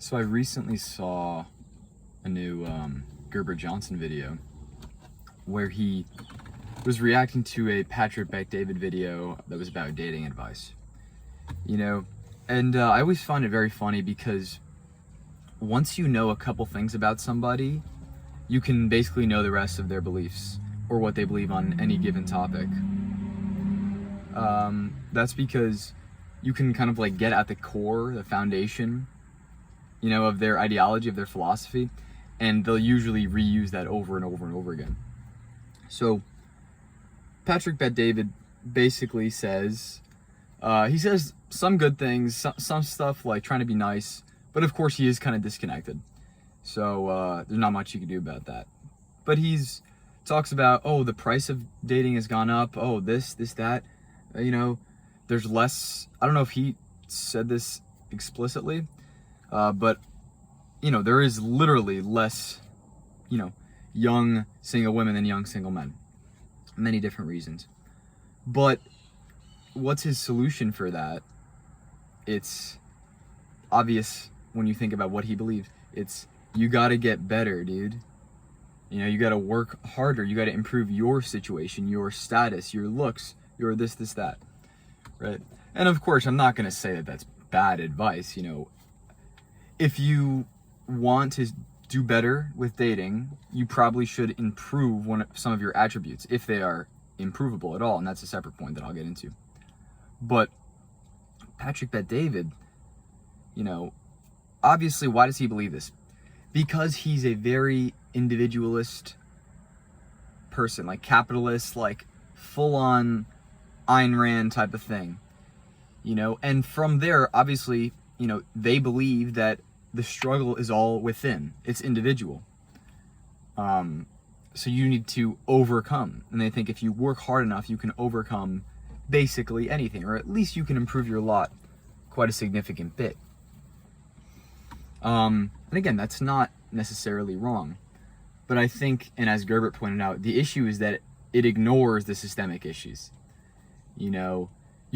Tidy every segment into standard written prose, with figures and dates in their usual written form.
So I recently saw a new Gerber Johnson video where he was reacting to a Patrick Bet-David video that was about dating advice. You know, and I always find it very funny because once you know a couple things about somebody, you can basically know the rest of their beliefs or what they believe on any given topic. That's because you can kind of like get at the core, the foundation, of their ideology, of their philosophy, and they'll usually reuse that over and over and over again. So Patrick Bet-David basically says, he says some good things, some stuff like trying to be nice, but of course he is kind of disconnected. So there's not much you can do about that. But he's talks about, the price of dating has gone up. This, that. There's less. I don't know if he said this explicitly, but there is literally less, young single women than young single men. Many different reasons. But what's his solution for that? It's obvious when you think about what he believes. It's you gotta get better, dude. You gotta work harder. You gotta improve your situation, your status, your looks, your this, that, right? And of course, I'm not gonna say that that's bad advice. If you want to do better with dating, you probably should improve some of your attributes if they are improvable at all, and that's a separate point that I'll get into. But Patrick Bet-David, obviously, why does he believe this? Because he's a very individualist person, like capitalist, like full-on Ayn Rand type of thing, and from there, obviously, they believe that the struggle is all within. It's individual. So you need to overcome, and they think if you work hard enough, you can overcome basically anything, or at least you can improve your lot quite a significant bit. And again, that's not necessarily wrong. But I think, and as Gerbert pointed out, the issue is that it ignores the systemic issues. You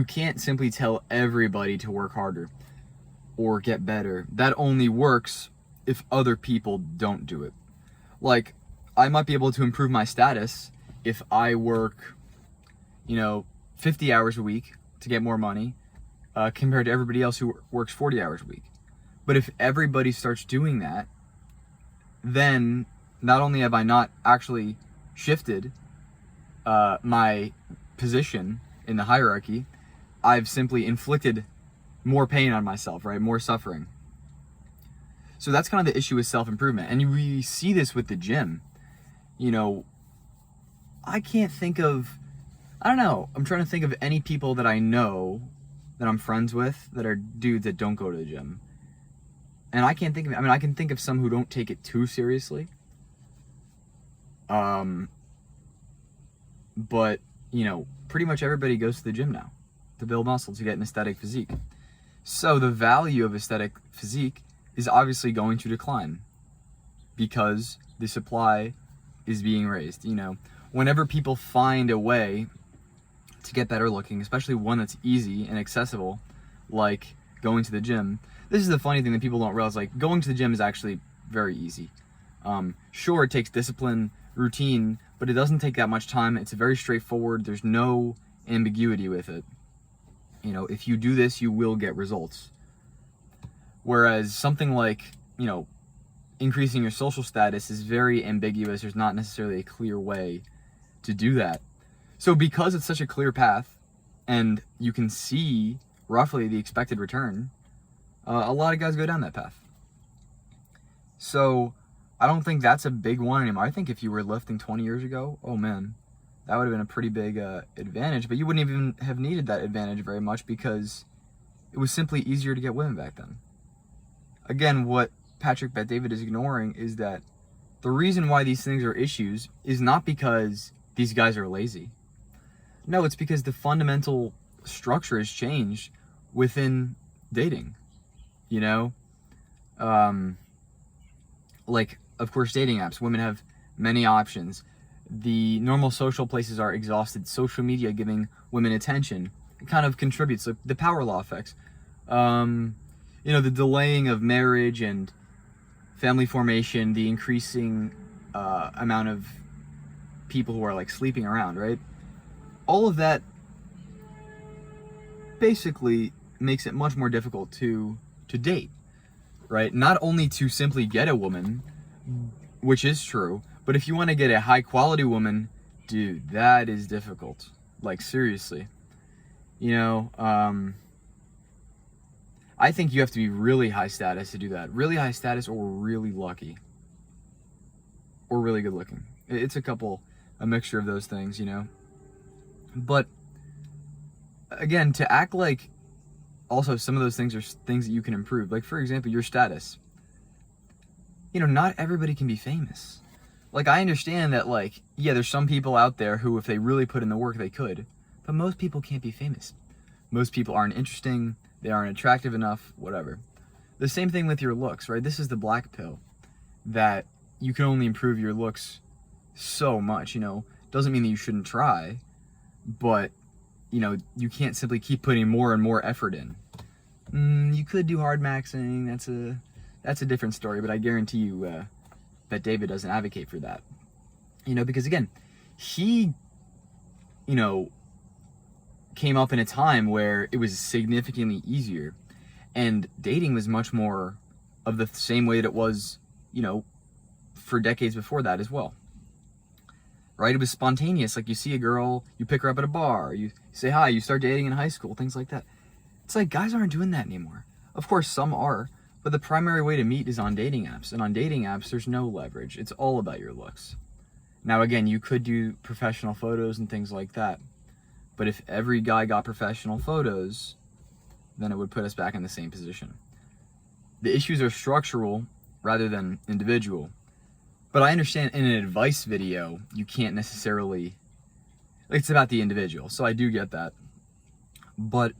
can't simply tell everybody to work harder or get better. That only works if other people don't do it. Like, I might be able to improve my status if I work, 50 hours a week to get more money, compared to everybody else who works 40 hours a week. But if everybody starts doing that, then not only have I not actually shifted my position in the hierarchy, I've simply inflicted more pain on myself, right? More suffering. So that's kind of the issue with self-improvement. And we see this with the gym. I can't think of, I'm trying to think of any people that I know that I'm friends with that are dudes that don't go to the gym. And I can't think of, I can think of some who don't take it too seriously. But, pretty much everybody goes to the gym now to build muscle, to get an aesthetic physique. So the value of aesthetic physique is obviously going to decline because the supply is being raised. Whenever people find a way to get better looking, especially one that's easy and accessible, like going to the gym. This is the funny thing that people don't realize, like going to the gym is actually very easy. Sure, it takes discipline, routine, but it doesn't take that much time. It's very straightforward. There's no ambiguity with it. If you do this, you will get results. Whereas something like, increasing your social status is very ambiguous. There's not necessarily a clear way to do that. So because it's such a clear path and you can see roughly the expected return, a lot of guys go down that path. So I don't think that's a big one anymore. I think if you were lifting 20 years ago, oh man, that would have been a pretty big advantage, but you wouldn't even have needed that advantage very much because it was simply easier to get women back then. Again, what Patrick Bet-David is ignoring is that the reason why these things are issues is not because these guys are lazy. No, it's because the fundamental structure has changed within dating. Like, of course, dating apps. Women have many options. The normal social places are exhausted. Social media giving women attention, it kind of contributes. Like the power law effects. You know, the delaying of marriage and family formation, the increasing amount of people who are like sleeping around, right? All of that basically makes it much more difficult to date, right? Not only to simply get a woman, which is true, but if you want to get a high quality woman, dude, that is difficult. Like, seriously. You know, I think you have to be really high status to do that. Really high status or really lucky. Or really good looking. It's a mixture of those things, you know? But, again, to act like also some of those things are things that you can improve. Like, for example, your status. You know, not everybody can be famous. Like, I understand that, like, yeah, there's some people out there who, if they really put in the work, they could. But most people can't be famous. Most people aren't interesting. They aren't attractive enough, whatever. The same thing with your looks, right? This is the black pill. That you can only improve your looks so much, you know. Doesn't mean that you shouldn't try. But, you know, you can't simply keep putting more and more effort in. You could do hard maxing. That's a different story, but I guarantee you that David doesn't advocate for that. You know, because again, he, you know, came up in a time where it was significantly easier, and dating was much more of the same way that it was, you know, for decades before that as well. Right? It was spontaneous. Like, you see a girl, you pick her up at a bar, you say hi, you start dating in high school, things like that. It's like, guys aren't doing that anymore. Of course, some are, but the primary way to meet is on dating apps. And on dating apps, there's no leverage. It's all about your looks. Now, again, you could do professional photos and things like that. But if every guy got professional photos, then it would put us back in the same position. The issues are structural rather than individual. But I understand in an advice video, you can't necessarily, like, it's about the individual. So I do get that. But,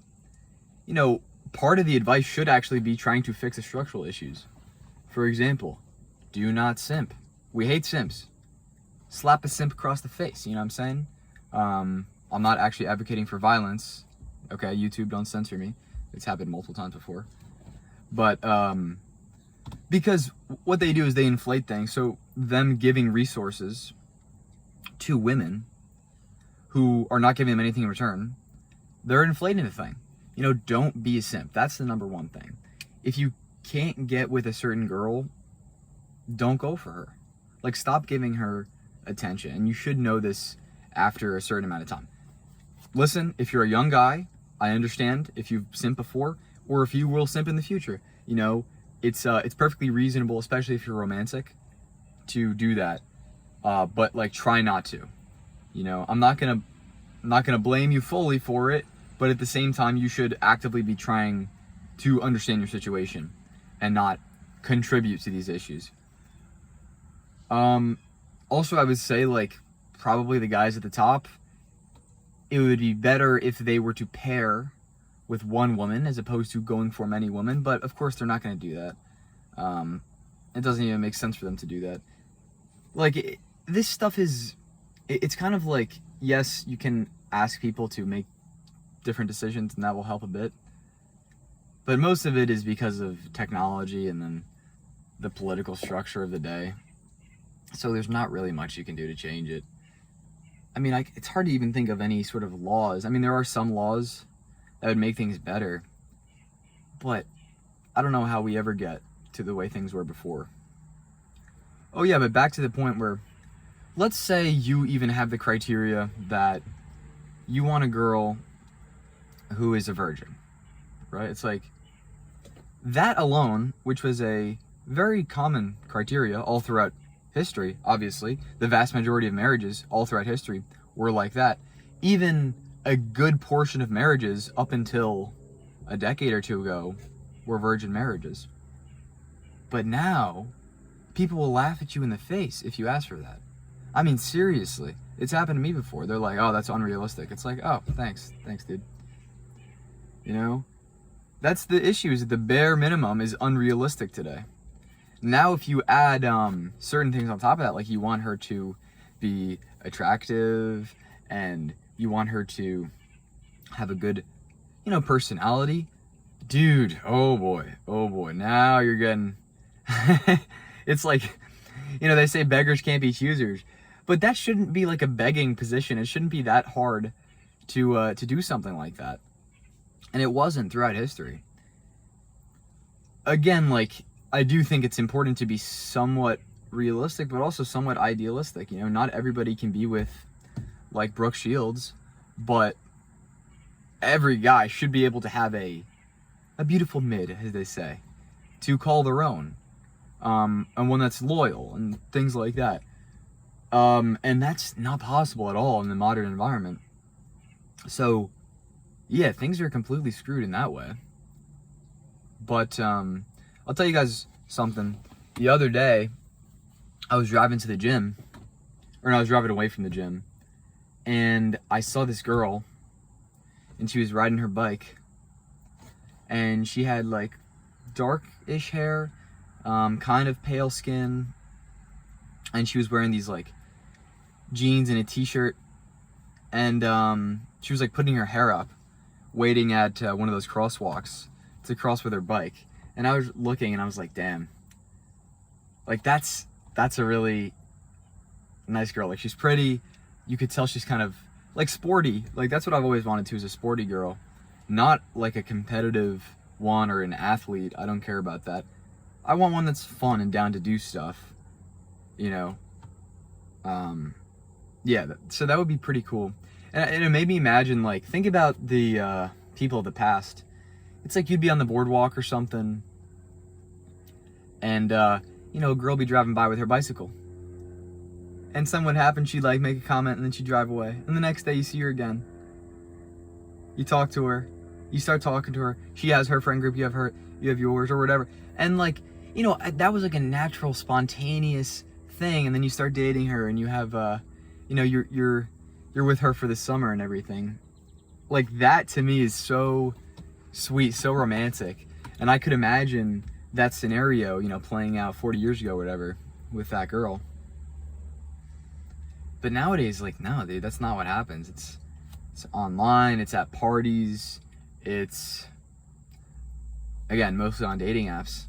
you know, part of the advice should actually be trying to fix the structural issues. For example, do not simp. We hate simps. Slap a simp across the face, you know what I'm saying? I'm not actually advocating for violence. Okay, YouTube, don't censor me. It's happened multiple times before. But, because what they do is they inflate things. So them giving resources to women who are not giving them anything in return, they're inflating the thing. You know, don't be a simp. That's the number one thing. If you can't get with a certain girl, don't go for her. Like, stop giving her attention. And you should know this after a certain amount of time. Listen, if you're a young guy, I understand if you've simped before, or if you will simp in the future. You know, it's perfectly reasonable, especially if you're romantic, to do that. But, like, try not to. You know, I'm not gonna blame you fully for it, but at the same time, you should actively be trying to understand your situation and not contribute to these issues. Also, I would say, like, probably the guys at the top, it would be better if they were to pair with one woman as opposed to going for many women, but of course they're not going to do that. It doesn't even make sense for them to do that. Like, this stuff is, it's kind of like, yes, you can ask people to make different decisions and that will help a bit, but most of it is because of technology and then the political structure of the day. So there's not really much you can do to change it. I mean, it's hard to even think of any sort of laws. I mean, there are some laws that would make things better, but I don't know how we ever get to the way things were before. Oh yeah, but back to the point where, let's say you even have the criteria that you want a girl who is a virgin, right? It's like, that alone, which was a very common criteria all throughout history, obviously, the vast majority of marriages all throughout history were like that. Even a good portion of marriages up until a decade or two ago were virgin marriages. But now, people will laugh at you in the face if you ask for that. I mean, seriously, it's happened to me before. They're like, oh, that's unrealistic. It's like, oh, thanks, dude. You know, that's the issue, is that the bare minimum is unrealistic today. Now, if you add certain things on top of that, like you want her to be attractive and you want her to have a good, you know, personality, Dude, oh boy, now you're getting it's like, they say beggars can't be choosers, but that shouldn't be like a begging position. It shouldn't be that hard to do something like that, and it wasn't throughout history. Again, like, I do think it's important to be somewhat realistic, but also somewhat idealistic. Not everybody can be with like Brooke Shields, but every guy should be able to have a beautiful mid, as they say, to call their own, and one that's loyal and things like that. And that's not possible at all in the modern environment. So, yeah, things are completely screwed in that way. But I'll tell you guys something. The other day, I was driving to the gym, or no, I was driving away from the gym, and I saw this girl, and she was riding her bike, and she had like dark-ish hair, kind of pale skin, and she was wearing these like jeans and a t-shirt, and she was like putting her hair up, waiting at one of those crosswalks to cross with her bike. And I was looking and I was like, damn, like that's a really nice girl. Like, she's pretty, you could tell she's kind of like sporty. Like, that's what I've always wanted to, is a sporty girl, not like a competitive one or an athlete. I don't care about that. I want one that's fun and down to do stuff, yeah, so that would be pretty cool. And it made me imagine, like, think about the people of the past. It's like you'd be on the boardwalk or something, and a girl be driving by with her bicycle, and something would happen, she'd like make a comment, and then she'd drive away, and the next day you see her again, you talk to her, you start talking to her, she has her friend group, you have yours, or whatever, and like, that was like a natural, spontaneous thing. And then you start dating her, and you have you're with her for the summer and everything. Like, that to me is so sweet, so romantic. And I could imagine that scenario, playing out 40 years ago or whatever with that girl. But nowadays, like, no, dude, that's not what happens. It's online, it's at parties, it's, again, mostly on dating apps.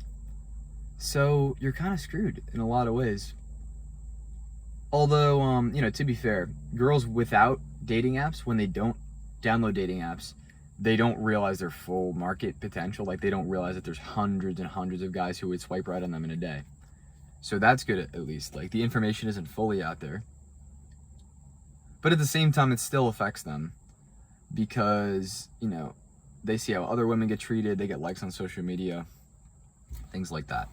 So you're kind of screwed in a lot of ways. Although, to be fair, girls without dating apps, when they don't download dating apps, they don't realize their full market potential. Like, they don't realize that there's hundreds and hundreds of guys who would swipe right on them in a day. So that's good, at least. Like, the information isn't fully out there. But at the same time, it still affects them, because, they see how other women get treated, they get likes on social media, things like that.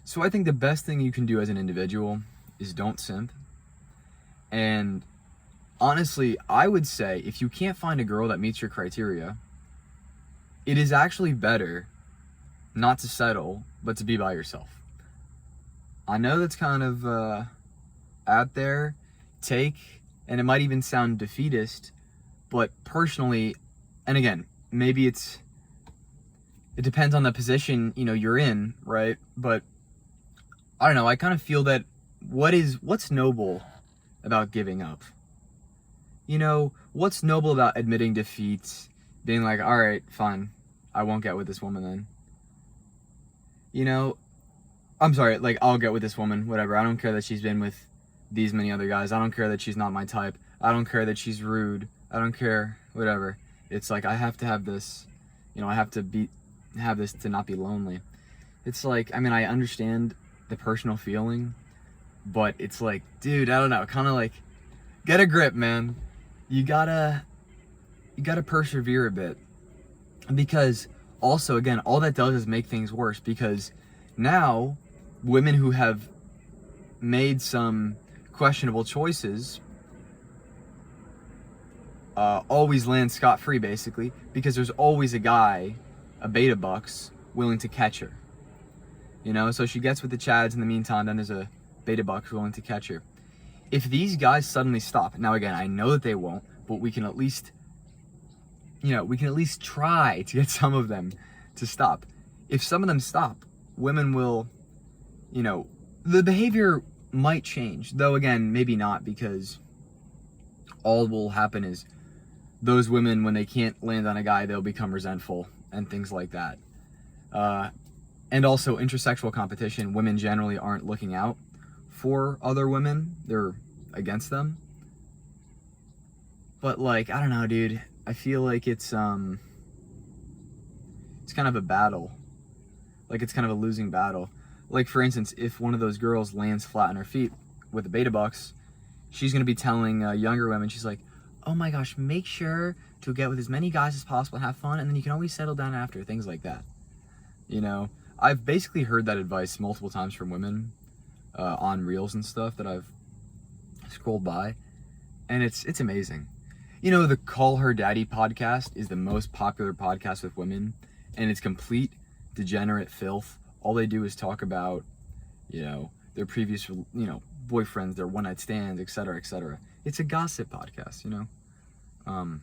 So I think the best thing you can do as an individual is don't simp. And honestly, I would say, if you can't find a girl that meets your criteria, it is actually better not to settle, but to be by yourself. I know that's kind of out there, and it might even sound defeatist, but personally, and again, maybe it depends on the position, you're in, right? But I don't know, I kind of feel that what's noble about giving up? What's noble about admitting defeat, being like, all right, fine, I won't get with this woman then. I'm sorry, like, I'll get with this woman, whatever. I don't care that she's been with these many other guys. I don't care that she's not my type. I don't care that she's rude. I don't care, whatever. It's like, I have to have this, I have to have this to not be lonely. It's like, I understand the personal feeling, but it's like, dude, I don't know, kind of like, get a grip, man. You gotta persevere a bit, because also, again, all that does is make things worse, because now women who have made some questionable choices always land scot-free, basically, because there's always a guy, a beta bucks, willing to catch her. So she gets with the Chads in the meantime, then there's a beta bucks willing to catch her. If these guys suddenly stop, now again, I know that they won't, but we can at least try to get some of them to stop. If some of them stop, women will, the behavior might change, though again, maybe not, because all will happen is those women, when they can't land on a guy, they'll become resentful, and things like that. And also intersexual competition. Women generally aren't looking out for other women. They're against them. But like, I don't know, dude. I feel like it's kind of a battle. Like it's kind of a losing battle. Like for instance, if one of those girls lands flat on her feet with the beta bucks, she's gonna be telling younger women, she's like, oh my gosh, make sure to get with as many guys as possible, have fun, and then you can always settle down after, things like that. You know, I've basically heard that advice multiple times from women on reels and stuff that I've scrolled by, and it's amazing. You know, the Call Her Daddy podcast is the most popular podcast with women, and it's complete degenerate filth. All they do is talk about, you know, their previous, you know, boyfriends, their one-night stands, etc., etc. It's a gossip podcast, you know.